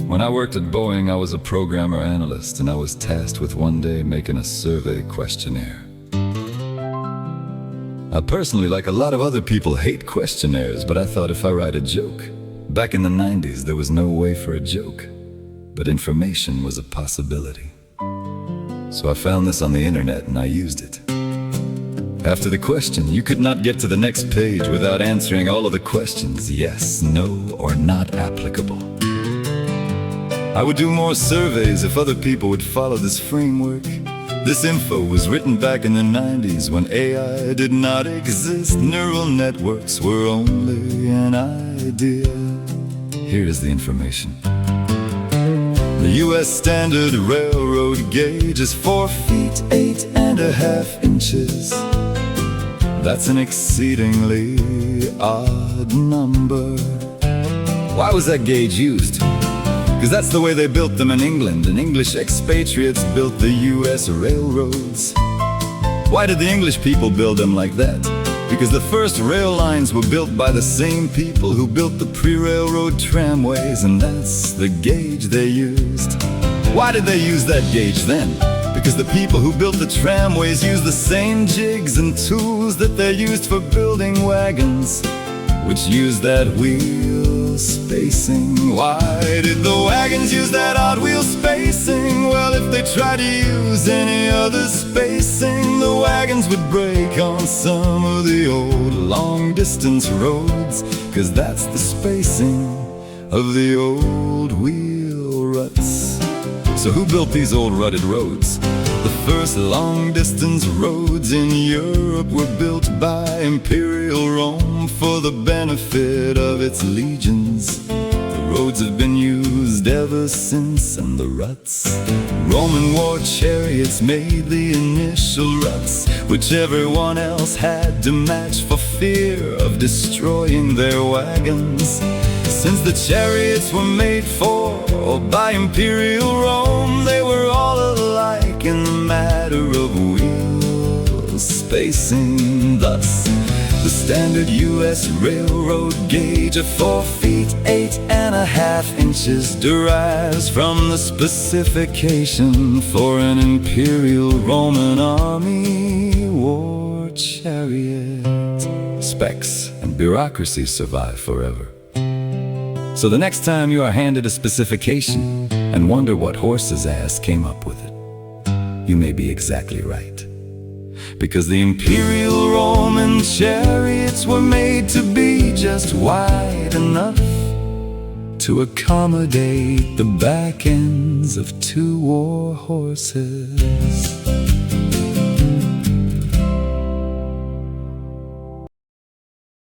When I worked at Boeing, I was a programmer analyst, and I was tasked with one day making a survey questionnaire. I personally, like a lot of other people, hate questionnaires, but I thought if I write a joke. Back in the 90s, there was no way for a joke, but information was a possibility. So I found this on the internet and I used it. After the question, you could not get to the next page without answering all of the questions: yes, no, or not applicable. I would do more surveys if other people would follow this framework. This info was written back in the 90s when AI did not exist. Neural networks were only an idea. Here is the information. The US standard railroad gauge is 4 feet 8.5 inches. That's an exceedingly odd number. Why was that gauge used? Because that's the way they built them in England, and English expatriates built the US railroads. Why did the English people build them like that? Because the first rail lines were built by the same people who built the pre-railroad tramways, and that's the gauge they used. Why did they use that gauge then? Because the people who built the tramways used the same jigs and tools that they used for building wagons, which used that wheel spacing. Why did the wagons use that odd wheel spacing? Well, if they tried to use any other spacing, the wagons would break on some of the old long-distance roads, 'cause that's the spacing of the old wheel ruts. So who built these old rutted roads? The first long-distance roads in Europe were built by Imperial Rome for the benefit of its legions. The roads have been used ever since, and the ruts. Roman war chariots made the initial ruts, which everyone else had to match for fear of destroying their wagons. Since the chariots were made for or by Imperial Rome, they were all alike in the matter of wheel spacing. Thus, the standard US railroad gauge of 4 feet 8.5 inches derives from the specification for an Imperial Roman army war chariot. Specs and bureaucracies survive forever. So the next time you are handed a specification and wonder what horse's ass came up with it, you may be exactly right. Because the Imperial Roman chariots were made to be just wide enough to accommodate the back ends of 2 war horses.